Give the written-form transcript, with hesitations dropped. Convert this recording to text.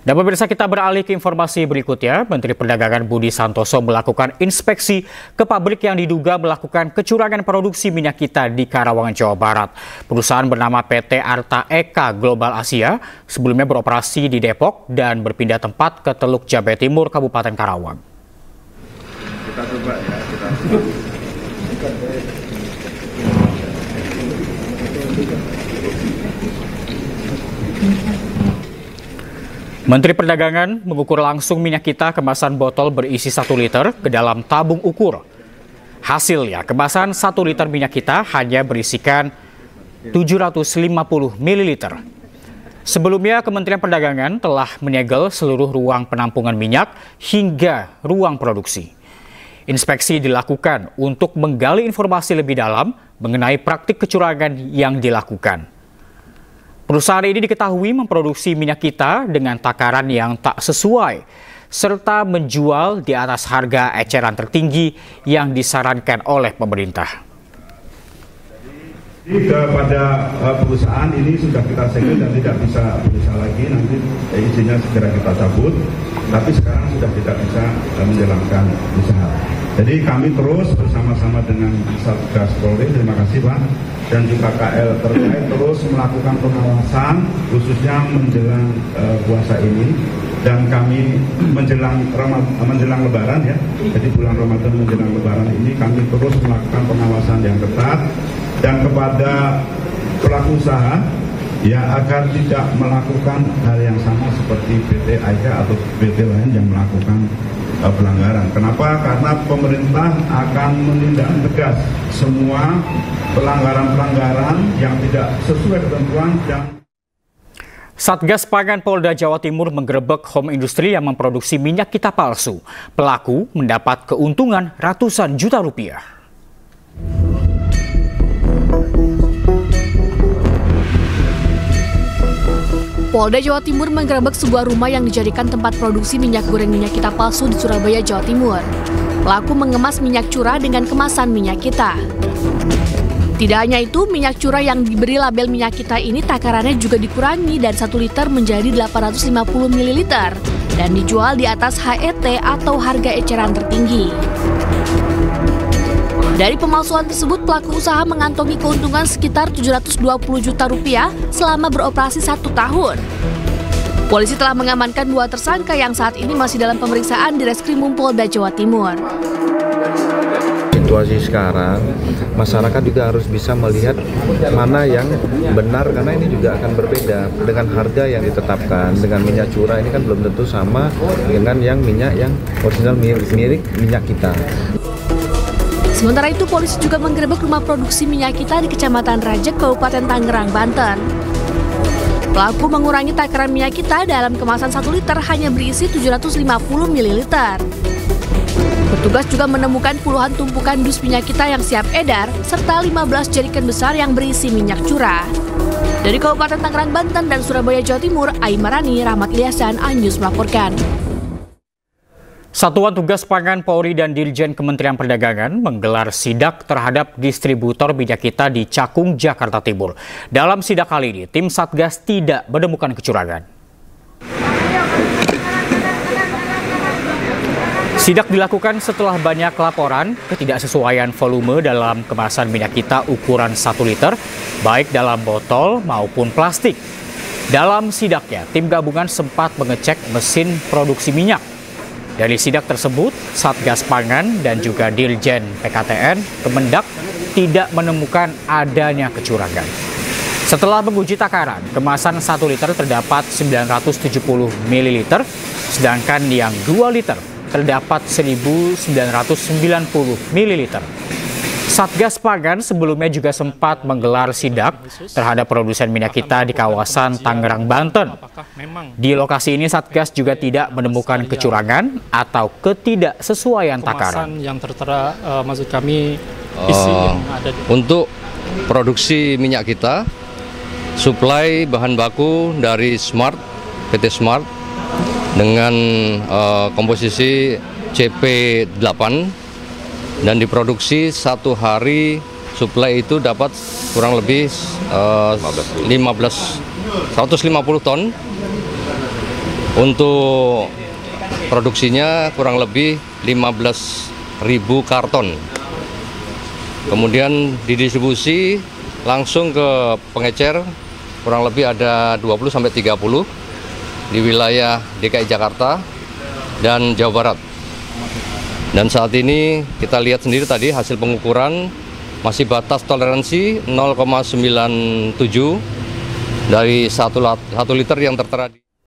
Dan pemirsa, kita beralih ke informasi berikutnya. Menteri Perdagangan Budi Santoso melakukan inspeksi ke pabrik yang diduga melakukan kecurangan produksi minyak kita di Karawang, Jawa Barat. Perusahaan bernama PT Arta Eka Global Asia sebelumnya beroperasi di Depok dan berpindah tempat ke Teluk Jabe Timur, Kabupaten Karawang. Kita coba ya, Menteri Perdagangan mengukur langsung minyak kita kemasan botol berisi 1 liter ke dalam tabung ukur. Hasilnya, kemasan 1 liter minyak kita hanya berisikan 750 ml. Sebelumnya, Kementerian Perdagangan telah menyegel seluruh ruang penampungan minyak hingga ruang produksi. Inspeksi dilakukan untuk menggali informasi lebih dalam mengenai praktik kecurangan yang dilakukan. Perusahaan ini diketahui memproduksi minyak kita dengan takaran yang tak sesuai, serta menjual di atas harga eceran tertinggi yang disarankan oleh pemerintah. Kepada perusahaan ini sudah kita segel dan tidak bisa berusaha lagi, nanti izinnya segera kita cabut, tapi sekarang sudah tidak bisa menjalankan usaha. Jadi kami terus bersama-sama dengan Satgas Polri, terima kasih Pak, dan juga KL terkait terus melakukan pengawasan khususnya menjelang puasa ini, dan kami menjelang Lebaran ya, jadi bulan Ramadan menjelang Lebaran ini kami terus melakukan pengawasan yang ketat dan kepada pelaku usaha ya agar tidak melakukan hal yang sama seperti PT Aika atau PT lain yang melakukan pelanggaran. Kenapa? Karena pemerintah akan menindak tegas semua pelanggaran-pelanggaran yang tidak sesuai ketentuan. Satgas Pangan Polda Jawa Timur menggerebek home industri yang memproduksi minyak kita palsu. Pelaku mendapat keuntungan ratusan juta rupiah. Polda Jawa Timur menggerebek sebuah rumah yang dijadikan tempat produksi minyak goreng minyak kita palsu di Surabaya, Jawa Timur. Pelaku mengemas minyak curah dengan kemasan minyak kita. Tidak hanya itu, minyak curah yang diberi label minyak kita ini takarannya juga dikurangi dari 1 liter menjadi 850 ml dan dijual di atas HET atau harga eceran tertinggi. Dari pemalsuan tersebut, pelaku usaha mengantongi keuntungan sekitar 720 juta rupiah selama beroperasi 1 tahun. Polisi telah mengamankan 2 tersangka yang saat ini masih dalam pemeriksaan di Reskrimum Polda Jawa Timur. Situasi sekarang, masyarakat juga harus bisa melihat mana yang benar karena ini juga akan berbeda dengan harga yang ditetapkan. Dengan minyak curah ini kan belum tentu sama dengan yang minyak yang original mirip minyak kita. Sementara itu, polisi juga menggerebek rumah produksi minyak kita di Kecamatan Rajek, Kabupaten Tangerang, Banten. Pelaku mengurangi takaran minyak kita dalam kemasan 1 liter hanya berisi 750 ml. Petugas juga menemukan puluhan tumpukan dus minyak kita yang siap edar, serta 15 jerigen besar yang berisi minyak curah. Dari Kabupaten Tangerang, Banten dan Surabaya, Jawa Timur, Aimarani, Rahmat Ilyasan, iNews melaporkan. Satuan Tugas Pangan Polri dan Dirjen Kementerian Perdagangan menggelar sidak terhadap distributor minyak kita di Cakung, Jakarta Timur. Dalam sidak kali ini, tim Satgas tidak menemukan kecurangan. Sidak dilakukan setelah banyak laporan ketidaksesuaian volume dalam kemasan minyak kita ukuran 1 liter, baik dalam botol maupun plastik. Dalam sidaknya, tim gabungan sempat mengecek mesin produksi minyak. Dari sidak tersebut, Satgas Pangan dan juga Dirjen PKTN Kemendak tidak menemukan adanya kecurangan. Setelah menguji takaran, kemasan 1 liter terdapat 970 ml, sedangkan yang 2 liter terdapat 1990 ml. Satgas Pangan sebelumnya juga sempat menggelar sidak terhadap produsen minyak kita di kawasan Tangerang, Banten. Di lokasi ini Satgas juga tidak menemukan kecurangan atau ketidaksesuaian takaran. Yang tertera, maksud kami isi yang ada di... Untuk produksi minyak kita, suplai bahan baku dari Smart, PT Smart dengan komposisi CP8. Dan diproduksi 1 hari suplai itu dapat kurang lebih 150 ton Untuk produksinya kurang lebih 15.000 karton. Kemudian didistribusi langsung ke pengecer, kurang lebih ada 20-30 di wilayah DKI Jakarta dan Jawa Barat. Dan saat ini kita lihat sendiri tadi hasil pengukuran masih batas toleransi 0,97 dari 1 liter yang tertera di